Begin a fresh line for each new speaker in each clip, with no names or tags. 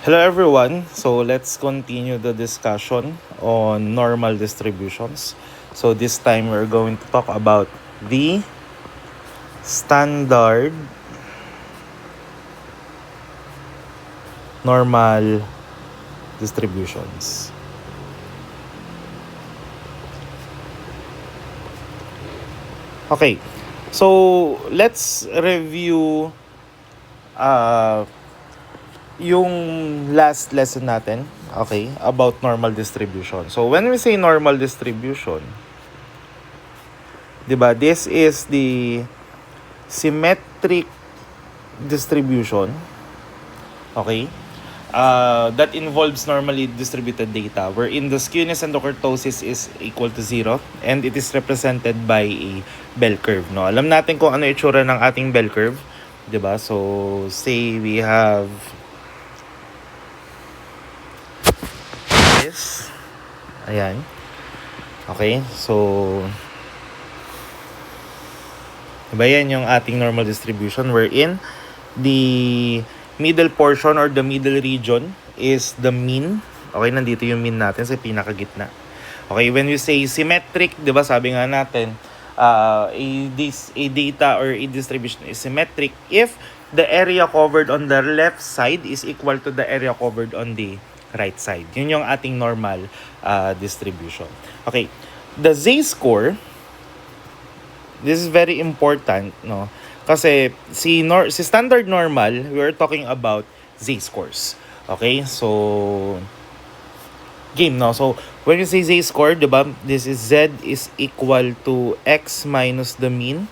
Hello everyone. So let's continue the discussion on normal distributions. So this time we're going to talk about the standard normal distributions. Okay. So let's review yung last lesson natin, okay, about normal distribution. So when we say normal distribution, 'di ba? This is the symmetric distribution, okay? That involves normally distributed data wherein the skewness and the kurtosis is equal to 0 and it is represented by a bell curve, no? Alam natin kung ano itsura ng ating bell curve, 'di ba? So say we have this. Ayan. Okay, so diba yan yung ating normal distribution wherein the middle portion or the middle region is the mean. Okay, nandito yung mean natin sa pinakagitna. Okay, when we say symmetric, di ba sabi nga natin, a data or a distribution is symmetric if the area covered on the left side is equal to the area covered on the right side. Yun yung ating normal distribution. Okay, the z-score, this is very important, no? Kasi si standard normal, we are talking about z-scores. Okay? So game, no? So when you say z-score, 'di ba? This is z is equal to x minus the mean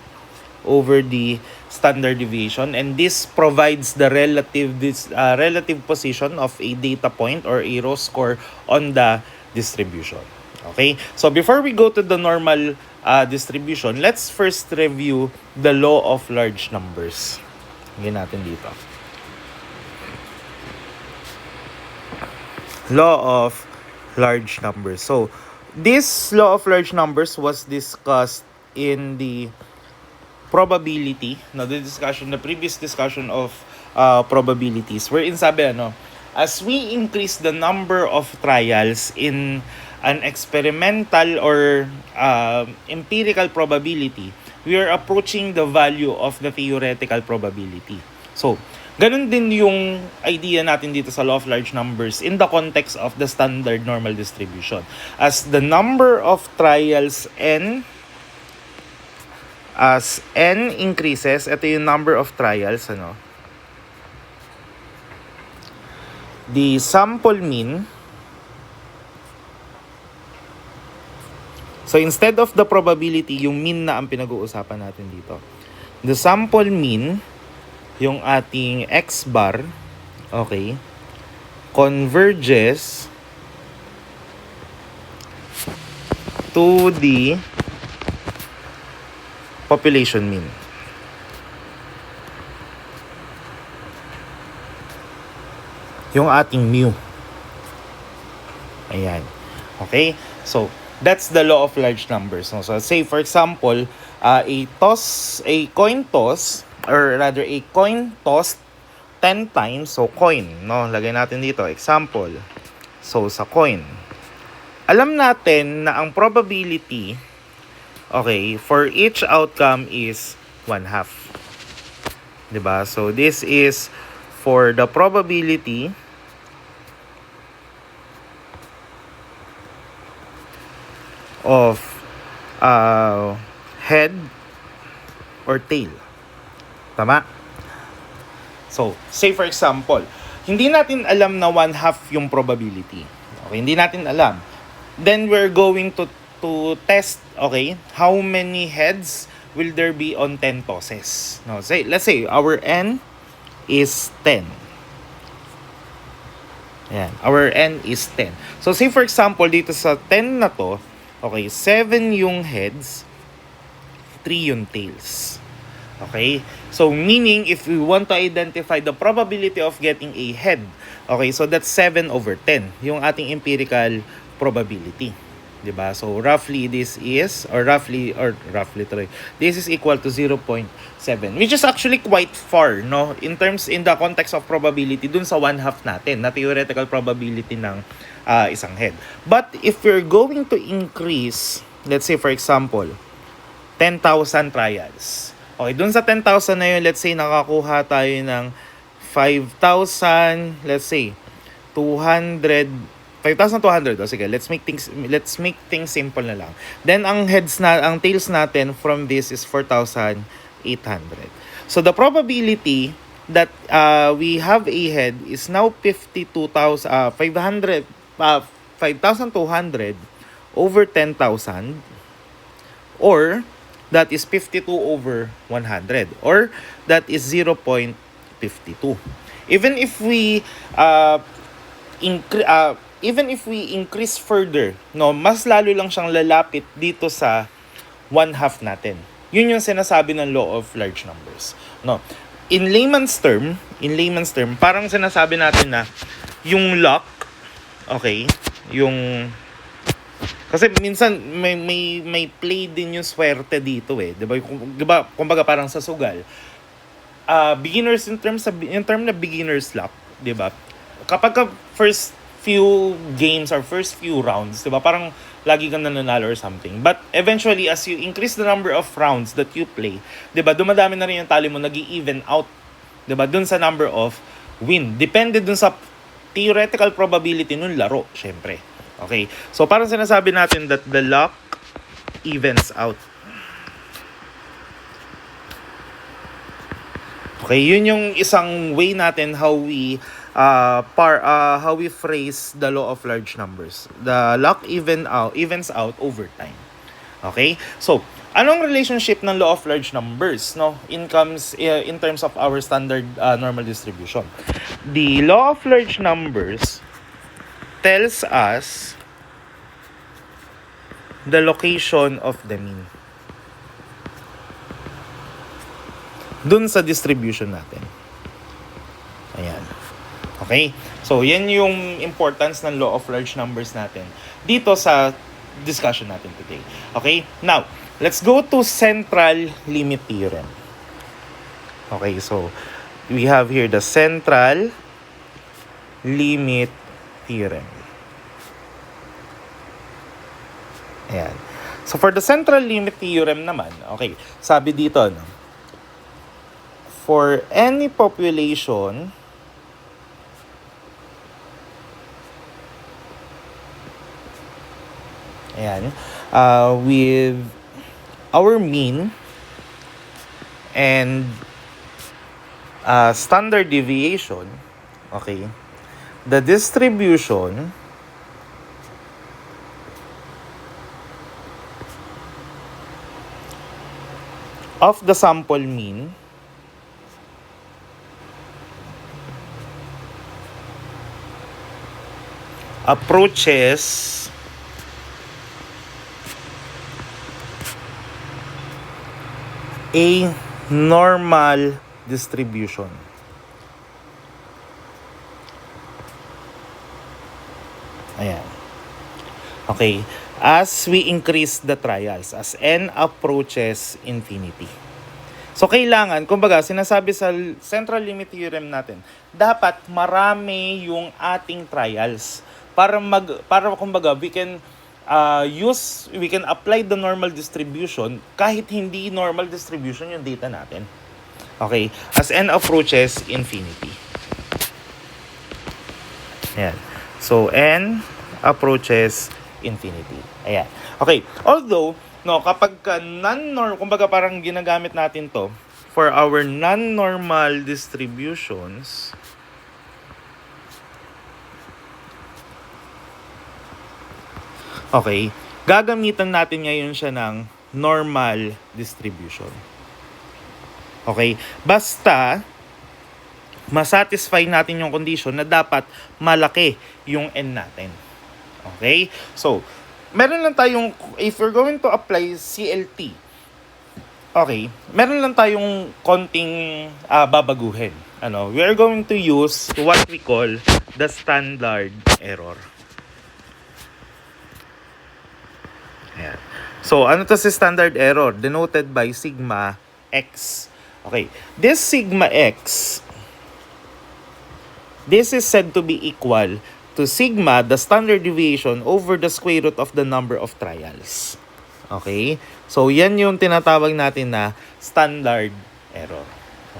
over the standard deviation, and this provides the relative position of a data point or a row score on the distribution. Okay? So before we go to the normal distribution, let's first review the law of large numbers. Hingin natin dito. Law of large numbers. So, this law of large numbers was discussed in the probability, no, the previous discussion of probabilities, wherein sabi, as we increase the number of trials in an experimental or empirical probability, we are approaching the value of the theoretical probability. So, ganun din yung idea natin dito sa law of large numbers in the context of the standard normal distribution. As the number of trials as n increases, ito yung number of trials, the sample mean. So instead of the probability, yung mean na ang pinag-uusapan natin dito. The sample mean, yung ating x bar, okay, converges to the population mean. Yung ating mu. Ayan. Okay? So, that's the law of large numbers. No? So, say for example, a coin toss, or rather a coin tossed 10 times, so coin, no? Lagay natin dito, example. So, sa coin, alam natin na ang probability, okay, for each outcome is 1/2. Diba? So, this is for the probability of head or tail. Tama? So, say for example, hindi natin alam na 1/2 yung probability. Okay, hindi natin alam. Then we're going to test, okay, how many heads will there be on 10 tosses. No, let's say our n is 10. Ayan, our n is 10. So, say for example, dito sa 10 na to, okay, 7 yung heads, 3 yung tails. Okay? So, meaning, if we want to identify the probability of getting a head, okay, so that's 7/10, yung ating empirical probability. 'Di ba? So roughly this is this is equal to 0.7, which is actually quite far, no, in the context of probability dun sa 1/2 natin na theoretical probability ng isang head. But if we're going to increase, let's say for example 10,000 trials, okay, dun sa 10,000 na yun, let's say nakakuha tayo ng 5,000, let's say 200, 5,200. O sige, let's make things simple na lang. Then ang tails natin from this is 4,800. So the probability that we have a head is now 5,200 over 10,000, or that is 52 over 100, or that is 0.52. Even if we increase further, no, mas lalo lang siyang lalapit dito sa 1/2 natin. Yun yung sinasabi ng law of large numbers, no. In layman's term, parang sinasabi natin na yung luck, okay, yung kasi minsan may play din yung swerte dito eh, 'di ba? Kumbaga parang sa sugal. Beginners in term na beginners luck, 'di ba? Kapag first few games or first few rounds, 'di ba? Parang lagi kang nananalo or something. But eventually as you increase the number of rounds that you play, 'di ba? Dumadami na rin yung tally mo, nag-i-even out, 'di ba? Dun sa number of win. Depende dun sa theoretical probability nung laro, syempre. Okay? So parang sinasabi natin that the luck evens out. Okay, yun yung isang way natin how we phrase the law of large numbers. The luck evens out over time. Okay? So, anong relationship ng law of large numbers, no? In terms of our standard normal distribution. The law of large numbers tells us the location of the mean dun sa distribution natin. Ayan. Okay? So, yan yung importance ng law of large numbers natin dito sa discussion natin today. Okay? Now, let's go to central limit theorem. Okay, so we have here the central limit theorem. Ayan. So, for the central limit theorem naman, okay, sabi dito, no, for any population with our mean and standard deviation, okay, the distribution of the sample mean approaches a normal distribution. Ayan. Okay. As we increase the trials, as n approaches infinity. So, kailangan, kumbaga, sinasabi sa central limit theorem natin, dapat marami yung ating trials para kumbaga, we can apply the normal distribution kahit hindi normal distribution yung data natin. Okay? As n approaches infinity. Ayan. So, n approaches infinity. Ayan. Okay. Although, no, kapag kumbaga parang ginagamit natin to for our non-normal distributions, okay, gagamitan natin ngayon siya ng normal distribution. Okay? Basta masatisfy natin yung condition na dapat malaki yung n natin. Okay? So, meron lang tayong, if we're going to apply CLT, okay, meron lang tayong konting babaguhin. We are going to use what we call the standard error. So, ano to si standard error? Denoted by sigma x. Okay. This sigma x, this is said to be equal to sigma, the standard deviation, over the square root of the number of trials. Okay? So, yan yung tinatawag natin na standard error.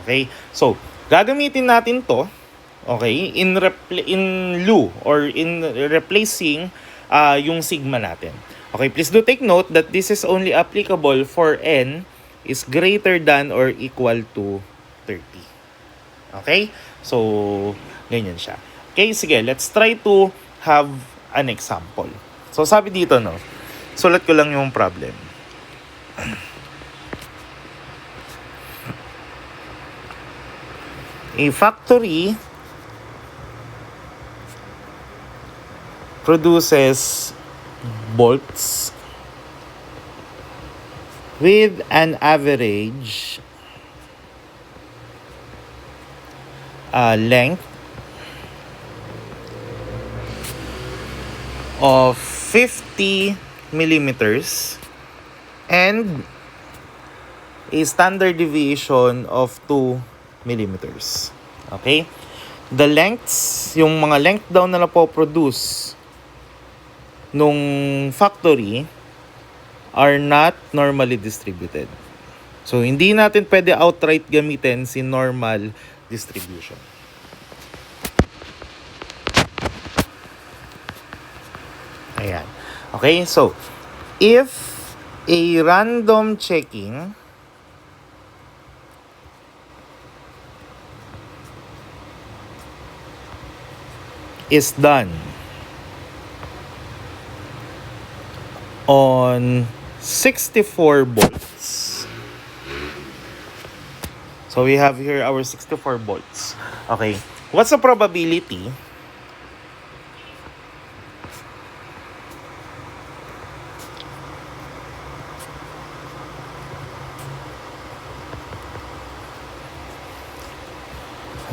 Okay? So, gagamitin natin to, okay, in lieu or in replacing yung sigma natin. Okay, please do take note that this is only applicable for n is greater than or equal to 30. Okay? So, ganyan siya. Okay, sige, let's try to have an example. So, sabi dito, no, sulat ko lang yung problem. A factory produces bolts with an average length of 50 millimeters and a standard deviation of 2 millimeters. Okay? The lengths, yung mga length daw na napoproduce nung factory are not normally distributed. So, hindi natin pwede outright gamitin si normal distribution. Ayan. Okay, so, if a random checking is done on 64 bolts. So we have here our 64 bolts. Okay. What's the probability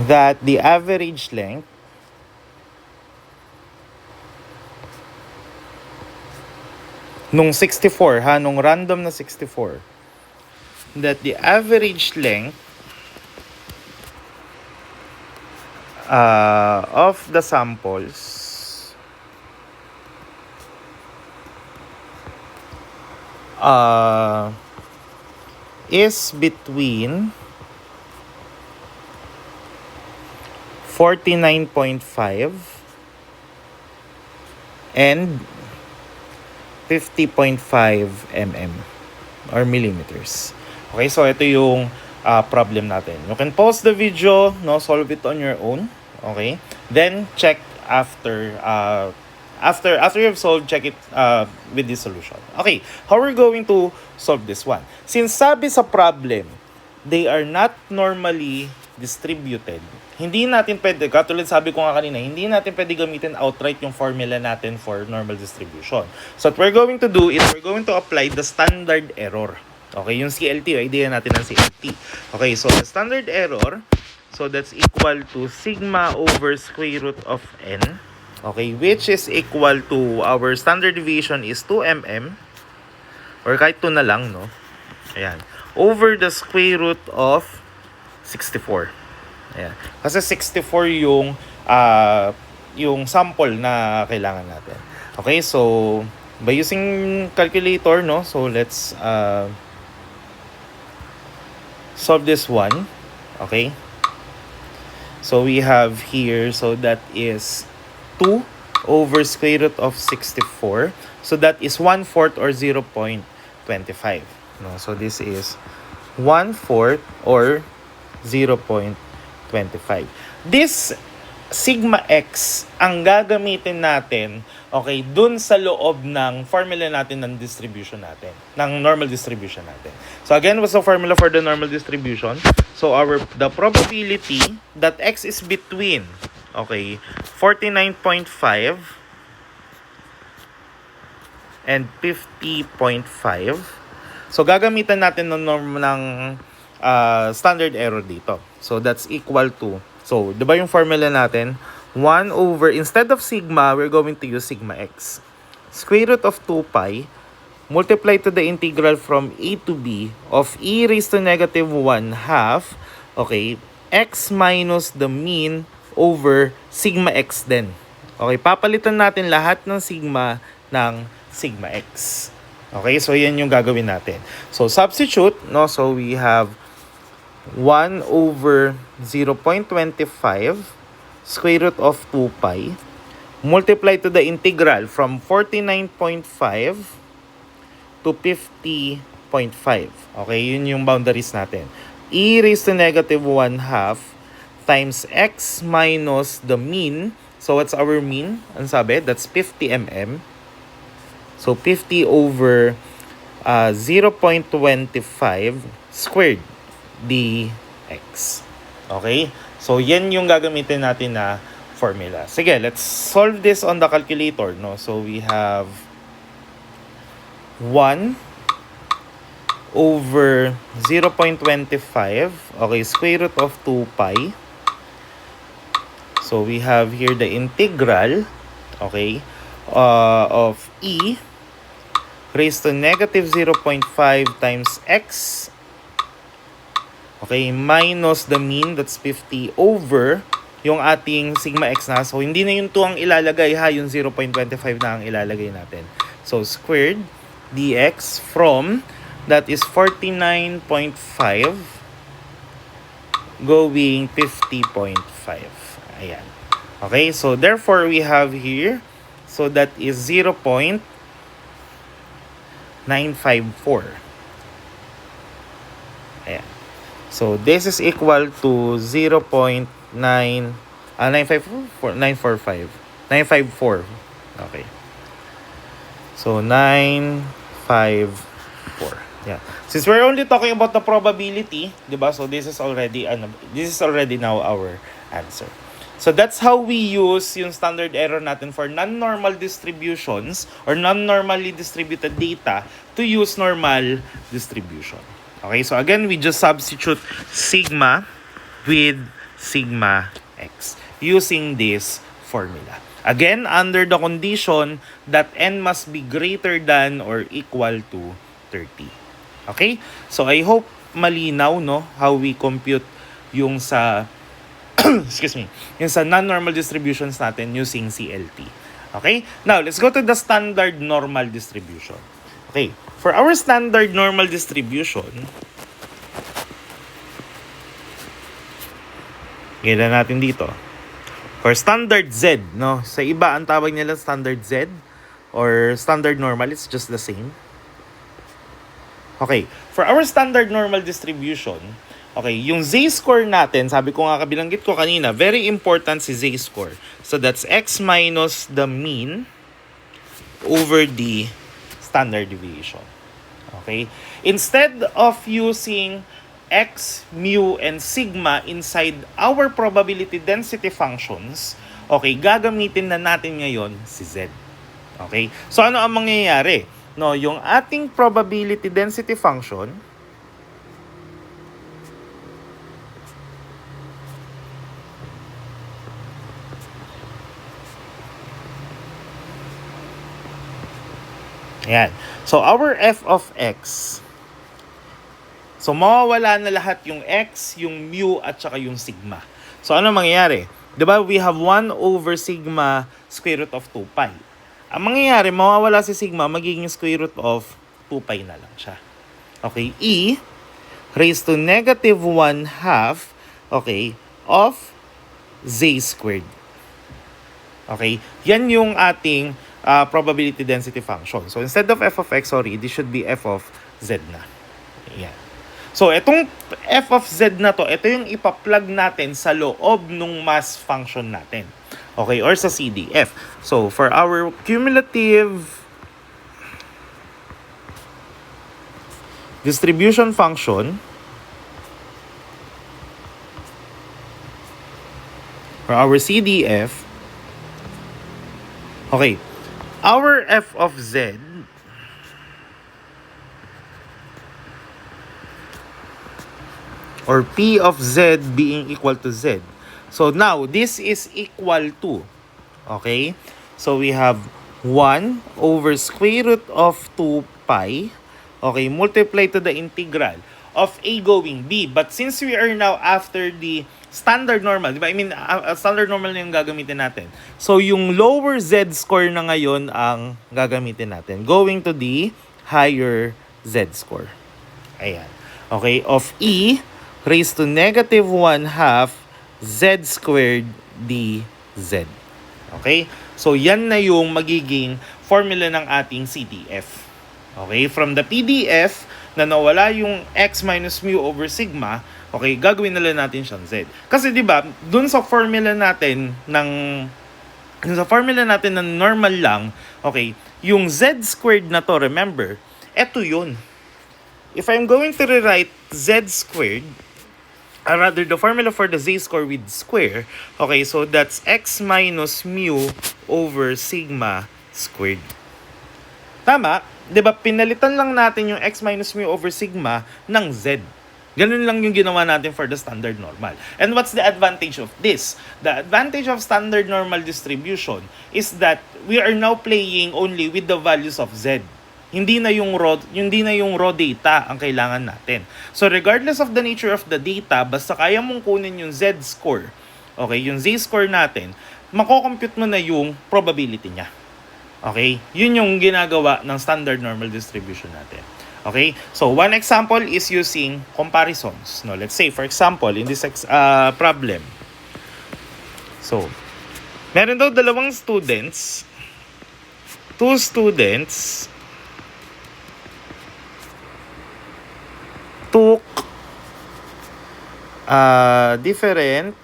that the average length nung 64, nung random na 64, that the average length of the samples is between 49.5 and 50.5 mm or millimeters. Okay, so ito yung problem natin. You can pause the video, no, solve it on your own. Okay, then check after you have solved, check it with this solution. Okay, how we're going to solve this one? Since sabi sa problem, they are not normally distributed, hindi natin pwede, katulad sabi ko nga kanina, hindi natin pwede gamitin outright yung formula natin for normal distribution. So what we're going to do is we're going to apply the standard error. Okay, yung CLT, idea natin ng CLT. Okay, so the standard error, so that's equal to sigma over square root of n. Okay, which is equal to our standard deviation is 2 mm or kahit 2 na lang, no? Ayan. Over the square root of 64. Ayan. Kasi 64 yung sample na kailangan natin. Okay, so by using calculator, no? So let's solve this one. Okay. So we have here, so that is 2 over square root of 64. So that is 1/4 or 0.25. No? So this is 1/4 or 0.25. This sigma x ang gagamitin natin, okay, dun sa loob ng formula natin ng distribution natin, ng normal distribution natin. So again, what's the formula for the normal distribution? So the probability that x is between, okay, 49.5 and 50.5. So gagamitan natin ng standard error dito. So that's equal to, so diba yung formula natin, 1 over, instead of sigma, we're going to use sigma x. Square root of 2 pi multiply to the integral from a to b of e raised to negative 1 half, okay, x minus the mean over sigma x din. Okay, papalitan natin lahat ng sigma ng sigma x. Okay, so yan yung gagawin natin. So substitute, no? So we have 1 over 0.25 square root of 2 pi multiply to the integral from 49.5 to 50.5. Okay, yun yung boundaries natin. E raised to negative 1 half times x minus the mean. So what's our mean? Ang sabi, that's 50 mm. So 50 over 0.25 squared dx. Okay? So yan yung gagamitin natin na formula. Sige, let's solve this on the calculator, no? So we have 1 over 0.25, okay, square root of 2 pi. So we have here the integral, okay, of e raised to negative 0.5 times x, okay, minus the mean, that's 50, over yung ating sigma x na. So hindi na yung 2 ang ilalagay ha, yung 0.25 na ang ilalagay natin. So squared dx from, that is 49.5 going 50.5. Ayan. Okay, so therefore we have here, so that is 0.954. Ayan. So this is equal to 0.9 954 945 954. Okay. So 954. Yeah. Since we're only talking about the probability, 'di ba? So this is already now our answer. So that's how we use yung standard error natin for non-normal distributions or non-normally distributed data to use normal distribution. Okay, so again, we just substitute sigma with sigma x using this formula. Again, under the condition that n must be greater than or equal to 30. Okay? So I hope malinaw, no, how we compute yung sa excuse me, yung sa non-normal distributions natin using CLT. Okay? Now, let's go to the standard normal distribution. Okay, for our standard normal distribution, gila natin dito. For standard Z, no? Sa iba, ang tawag nila standard Z or standard normal, it's just the same. Okay, for our standard normal distribution, okay, yung z-score natin, sabi ko nga, kabilanggit ko kanina, very important si z-score. So that's x minus the mean over the standard deviation. Okay? Instead of using x, mu, and sigma inside our probability density functions, okay, gagamitin na natin ngayon si z. Okay? So ano ang mangyayari? No, yung ating probability density function, ayan. So, our f of x, so mawawala na lahat yung x, yung mu, at saka yung sigma. So, ano mangyayari? Diba, we have 1 over sigma square root of 2 pi. Ang mangyayari, mawawala si sigma, magiging square root of 2 pi na lang siya. Okay, e raised to negative 1 half, okay, of z squared. Okay, yan yung ating probability density function. So, instead of f of x, sorry, this should be f of z na. Ayan. So, itong f of z na to, ito yung ipa-plug natin sa loob ng mass function natin. Okay, or sa CDF. So, for our cumulative distribution function, for our CDF, okay, our f of z or p of z being equal to z. So now, this is equal to, okay? So we have 1 over square root of 2 pi, okay, multiply to the integral of A going B. But since we are now after the standard normal, di ba? I mean, standard normal na yung gagamitin natin. So, yung lower Z score na ngayon ang gagamitin natin. Going to the higher Z score. Ayan. Okay, of E raised to negative 1/2 Z squared dZ. Okay? So, yan na yung magiging formula ng ating CTF. Okay? From the PDF na nawala yung x minus mu over sigma, okay, gagawin na lang natin siyang z. Kasi 'di ba, dun sa formula natin ng normal lang, okay, yung z squared na to, remember, eto yun. If I'm going to rewrite z squared, or rather the formula for the z score with square, okay, so that's x minus mu over sigma squared. Tama? 'Di ba, pinalitan lang natin yung x minus mu over sigma ng z. Ganun lang yung ginawa natin for the standard normal. And what's the advantage of this? The advantage of standard normal distribution is that we are now playing only with the values of z. Hindi na yung raw data ang kailangan natin. So regardless of the nature of the data, basta kaya mong kunin yung z score, okay, yung z score natin, mako-compute mo na yung probability niya. Okay? Yun yung ginagawa ng standard normal distribution natin. Okay? So, one example is using comparisons. No, let's say, for example, in this problem. So, meron daw dalawang students. Two students took different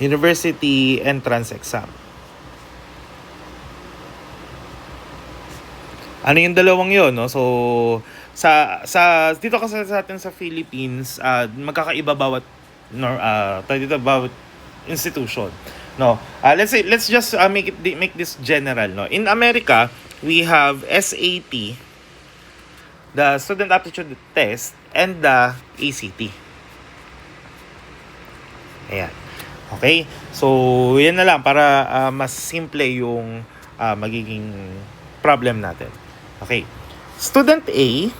university entrance exam. Ano yung dalawang yon, no? So sa dito kasi sa atin sa Philippines, magkakaiba bawat bawat institution, no? Let's just make this general, no? In America, we have SAT, the Student Aptitude Test, and the ACT. Ayan. Okay? So, yan na lang para mas simple yung magiging problem natin. Okay. Student A.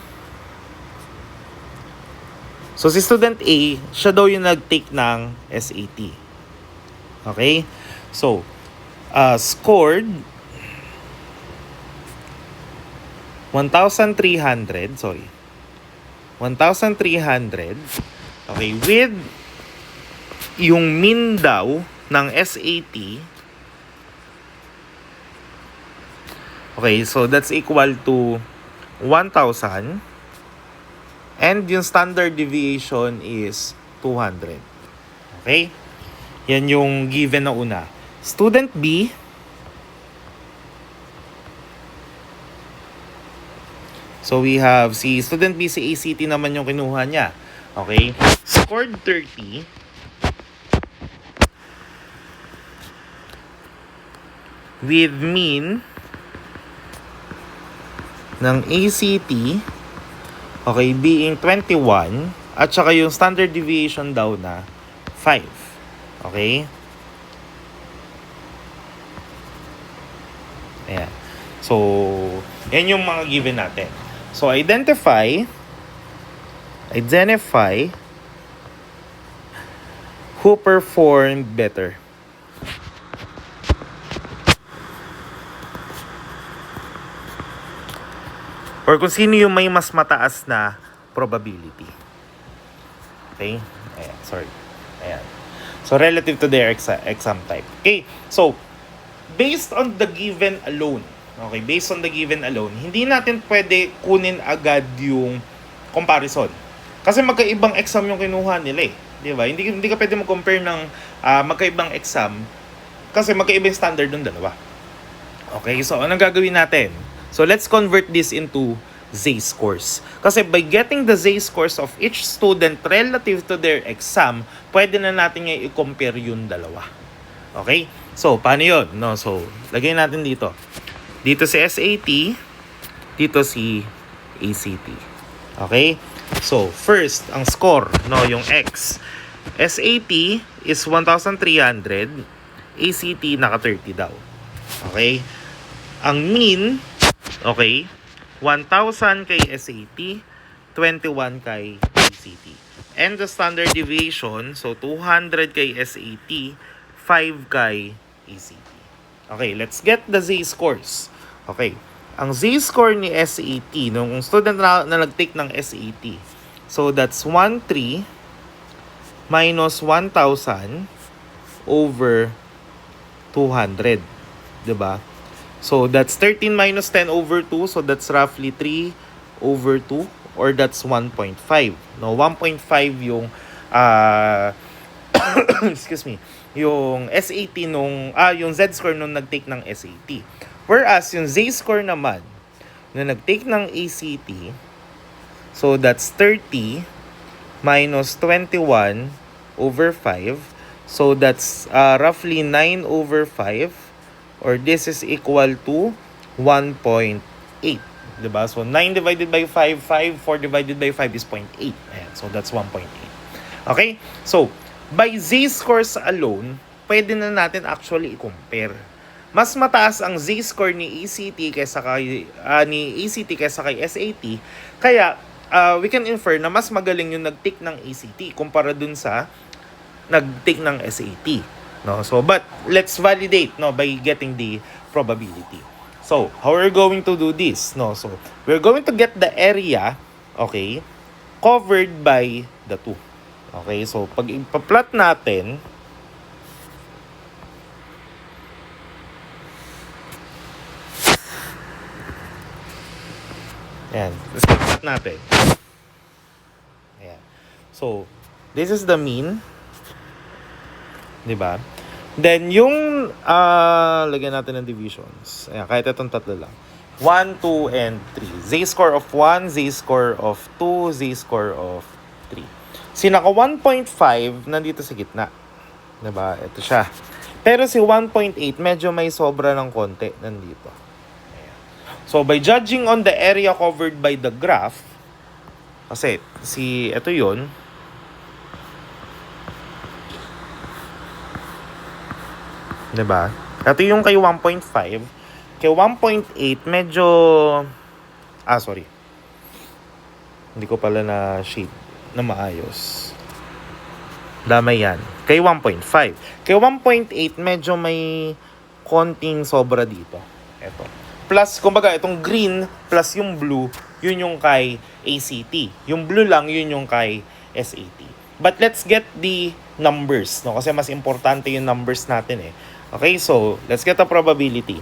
So, si student A, siya daw yung nag-take ng SAT. Okay? So, scored 1,300. Okay, with yung mean daw ng SAT. Okay, so that's equal to 1,000. And yung standard deviation is 200. Okay? Yan yung given na una. Student B. So we have si student B, si ACT naman yung kinuha niya. Okay? Scored 30. With mean ng ACT, okay, being 21, at saka yung standard deviation daw na 5. Okay? Ayan. So, yan yung mga given natin. So, identify who performed better. Or kung sino yung may mas mataas na probability. Okay? Ayan, sorry. Ayan. So, relative to their exam type. Okay? So, based on the given alone, hindi natin pwede kunin agad yung comparison. Kasi magkaibang exam yung kinuha nila eh. Di ba? Hindi ka pwede mag-compare ng magkaibang exam kasi magkaibang standard ng dalawa. Okay? So, anong gagawin natin? So, let's convert this into z-scores. Kasi by getting the z-scores of each student relative to their exam, pwede na natin i-compare yung dalawa. Okay? So, paano yun? No? So, lagay natin dito. Dito si SAT, dito si ACT. Okay? So, first, ang score, no, yung X. SAT is 1,300. ACT naka 30 daw. Okay? Ang mean, okay, 1,000 kay SAT, 21 kay ACT. And the standard deviation, so 200 kay SAT, 5 kay ACT. Okay, let's get the Z-scores. Okay, ang Z-score ni SAT, nung student na nag-take ng SAT, so that's 1,3 minus 1,000 over 200. Diba? So, that's 13 minus 10 over 2. So, that's roughly 3 over 2. Or that's 1.5. No, 1.5 yung, excuse me, yung SAT yung Z-score nung nag-take ng SAT. Whereas, yung Z-score naman, nung nag-take ng ACT, so, that's 30 minus 21 over 5. So, that's roughly 9 over 5. Or this is equal to 1.8. Diba? So, 9 divided by 5, 5. 4 divided by 5 is 0.8. Ayan. So, that's 1.8. Okay? So, by Z-scores alone, pwede na natin actually i-compare. Mas mataas ang Z-score ni ACT kaysa kay SAT. Kaya, we can infer na mas magaling yung nag-take ng ACT kumpara dun sa nag-take ng SAT. No, so but let's validate by getting the probability. So, how are we going to do this? No, so we're going to get the area, okay, covered by the 2. Okay, so pag ipa-plot natin, ayan, let's plot natin. Ayan. So, this is the mean. Diba? Then, yung, lagyan natin ng divisions. Ayan, kahit itong tatlo lang. 1, 2, and 3. Z-score of 1, Z-score of 2, Z-score of 3. Si naka 1.5, nandito sa gitna. Diba? Ito siya. Pero si 1.8, medyo may sobra ng konti nandito. Ayan. So, by judging on the area covered by the graph, kasi, ito yun, diba? Ito yung kay 1.5. Kay 1.8, medyo... sorry. Hindi ko pala na shade na maayos. Damay yan. Kay 1.5. Kay 1.8, medyo may konting sobra dito. Ito. Plus, kumbaga, itong green plus yung blue, yun yung kay ACT. Yung blue lang, yun yung kay SAT. But let's get the numbers, no? Kasi mas importante yung numbers natin eh. Okay, so let's get the probability.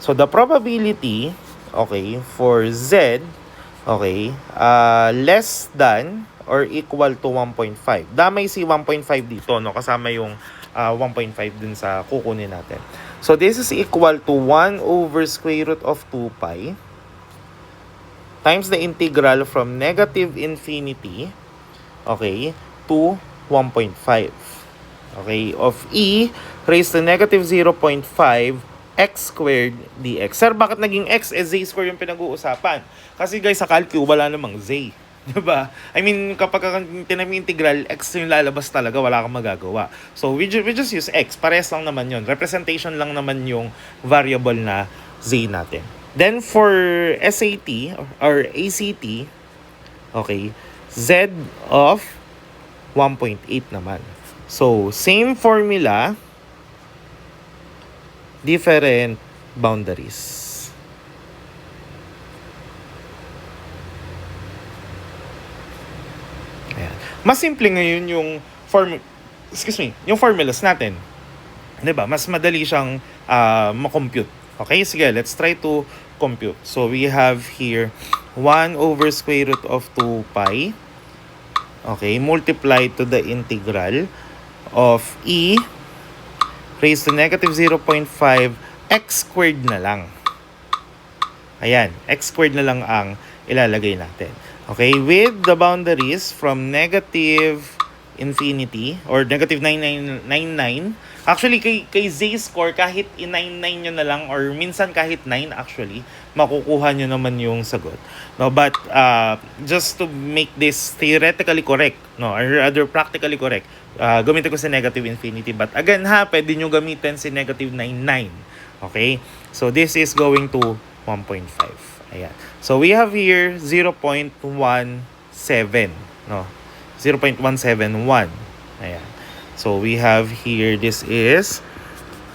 So the probability, okay, for Z, okay, less than or equal to 1.5. Damay si 1.5 dito, no? Kasama yung 1.5 dun sa kukunin natin. So this is equal to 1 over square root of 2 pi times the integral from negative infinity, okay, to 1.5. Okay, of e raised to negative 0.5 x squared dx. Sir, bakit naging x? Z squared yung pinag-uusapan. Kasi guys, sa calculus, wala namang z. Diba? I mean, kapag tinaming integral, x yung lalabas talaga, wala kang magagawa. So, we just use x. Parehas lang naman yun. Representation lang naman yung variable na z natin. Then, for SAT or ACT, okay, z of 1.8 naman. So, same formula, different boundaries. Ayan. Mas simple ngayon yung yung formulas natin. 'Di ba? Mas madali siyang ma-compute. Okay, sige, let's try to compute. So, we have here 1 over square root of 2 pi. Okay, multiply to the integral of e raised to negative 0.5 x squared na lang. Ayan, x squared na lang ang ilalagay natin. Okay, with the boundaries from negative infinity or negative 9999. Actually, kay z-score, kahit i-99 nyo na lang or minsan kahit 9 actually, makukuha nyo naman yung sagot. No, but just to make this theoretically correct, no, or rather practically correct, gamitin ko si negative infinity. But again ha, pwede nyo gamitin si negative 99. Okay? So this is going to 1.5. Ayan. So we have here 0.17. No? 0.171. Ayan. So we have here, this is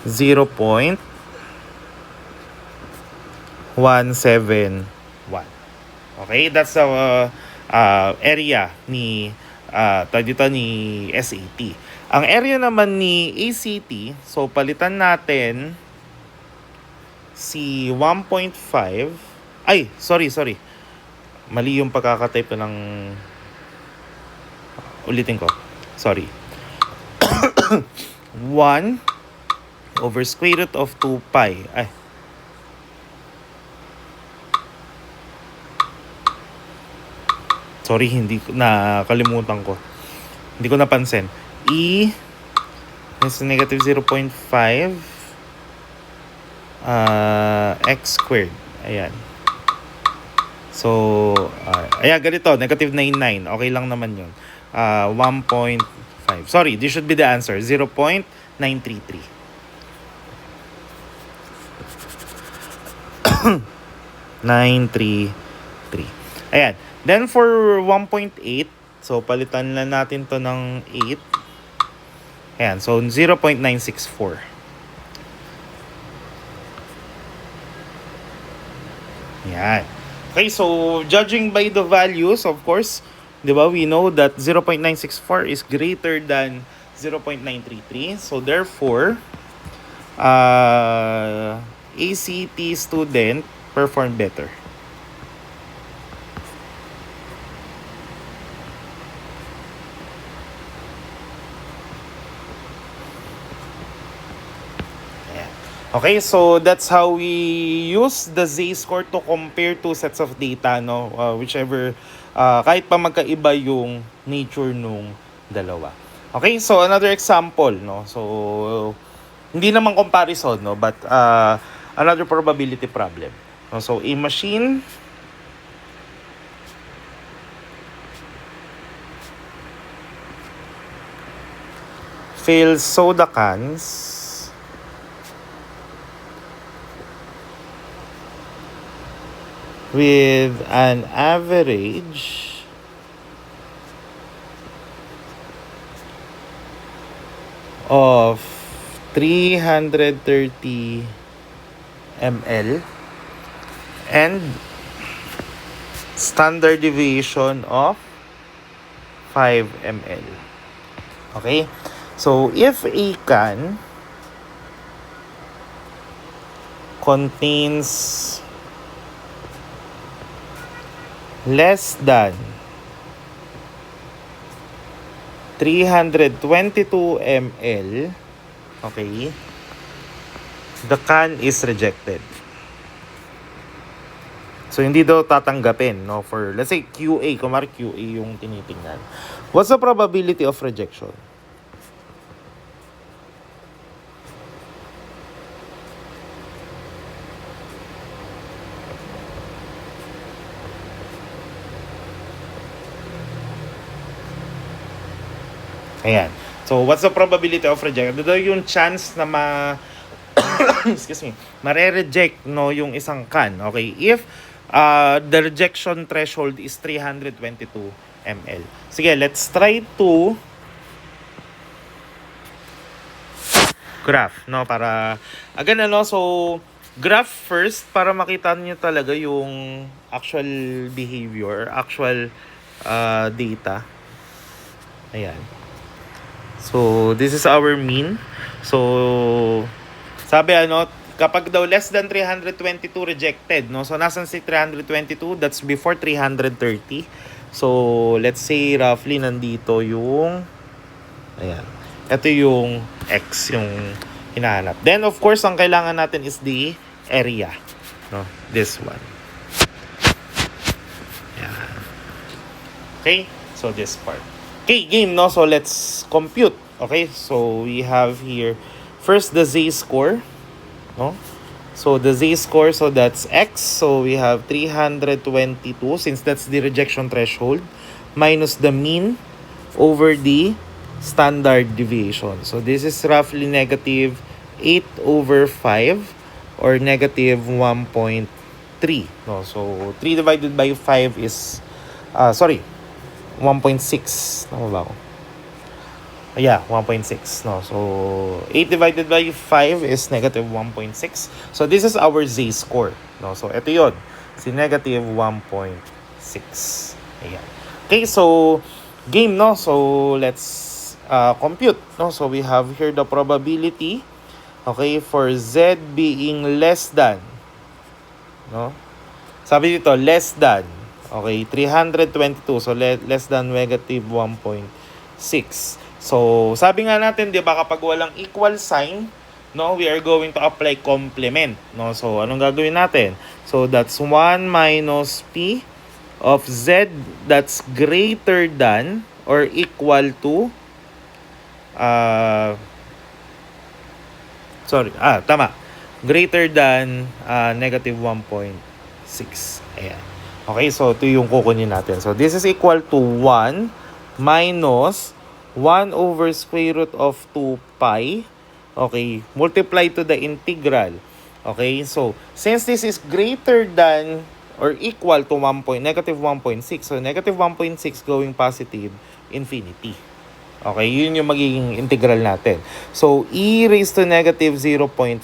0.171. Okay? That's the area ni dito ni SAT. Ang area naman ni ACT, so palitan natin si 1.5. Ay, sorry. Mali yung pagkakatype ko ng... Ulitin ko. Sorry. 1 over square root of 2 pi. Ay. Sorry, hindi ko nakalimutan ko. Hindi ko napansin. E is negative 0.5 x squared. Ayan. So, ayan, ganito. Negative 99. Okay lang naman yun. 1.5. Sorry, this should be the answer. 0.933. 933. Ayan. Then for 1.8, so palitan lang natin to ng 8. Ayan, so 0.964. Ayan. Okay, so judging by the values, of course, di ba, we know that 0.964 is greater than 0.933. So therefore, ACT student performed better. Okay, so that's how we use the z-score to compare two sets of data, no? Whichever, kahit pa magkaiba yung nature nung dalawa. Okay, so another example, no? So, hindi naman comparison, no? But another probability problem. No? So, a machine fills soda cans with an average of 330 ml and standard deviation of 5 ml. Okay? So, if a can contains less than 322 ml, okay, the can is rejected. So, hindi daw tatanggapin, no? For, let's say, QA. Kumari QA yung tinitingnan. What's the probability of rejection? Ayan. So, what's the probability of rejection? Ito yung chance na excuse me, mare-reject, no, yung isang can. Okay? If the rejection threshold is 322 ml. Sige, let's try to graph, no, para again, ano, so graph first para makita niyo talaga yung actual behavior, actual data. Ayan. So, this is our mean. So, sabi ano, kapag daw less than 322 rejected, no? So, nasan si 322? That's before 330. So, let's say roughly nandito yung, ayan. Ito yung X, yung hinahanap. Then, of course, ang kailangan natin is the area. No? This one. Ayan. Okay? So, this part. Okay, game, no? So, let's compute. Okay, so we have here first the z-score, no? So, the z-score, so that's x. So, we have 322, since that's the rejection threshold, minus the mean over the standard deviation. So, this is roughly negative 8 over 5 or negative 1.3. No? So, 3 divided by 5 is, 1.6. Tama ba ako? Yeah, 1.6. No? So, 8 divided by 5 is negative 1.6. So, this is our z-score. No? So, ito yun. Si negative 1.6. Ayan. Okay, so, game, no? So, let's compute. No? So, we have here the probability, okay, for z being less than, no? Sabi dito, less than, okay, 322. So, less than negative 1.6. So, sabi nga natin, di ba, kapag walang equal sign, no, we are going to apply complement. No? So, anong gagawin natin? So, that's 1 minus p of z that's greater than or equal to tama. Greater than negative 1.6. Ayan. Okay, so ito yung kukunin natin. So, this is equal to 1 minus 1 over square root of 2 pi. Okay, multiply to the integral. Okay, so since this is greater than or equal to negative 1.6, so negative 1.6 going positive, infinity. Okay, yun yung magiging integral natin. So, e raised to negative 0.5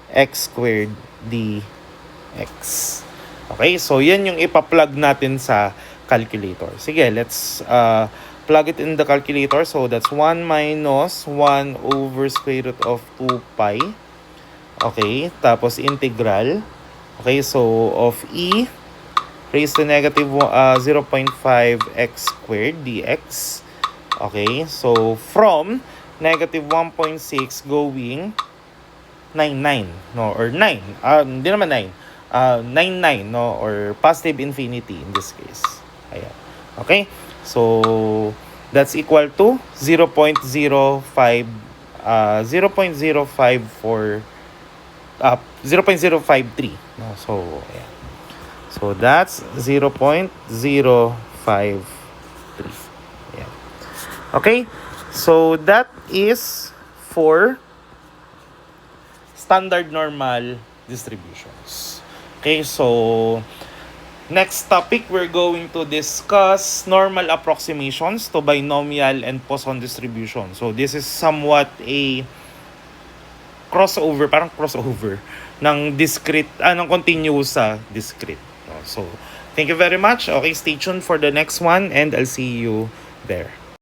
x squared dx. Okay, so yan yung ipa-plug natin sa calculator. Sige, let's plug it in the calculator. So, that's 1 minus 1 over square root of 2 pi. Okay, tapos integral. Okay, so of e raised to negative 0.5 x squared dx. Okay, so from negative 1.6 going 99, no, or 9. Hindi naman 9. 99, no, or positive infinity in this case. Ayan. Okay, so that's equal to 0.05, 0.053. No, so ayan. So that's 0.053. Ayan. Okay, so that is for standard normal distributions. Okay, so next topic, we're going to discuss normal approximations to binomial and Poisson distribution. So this is somewhat a parang crossover ng discrete, ng continuous sa discrete. So, thank you very much. Okay, stay tuned for the next one and I'll see you there.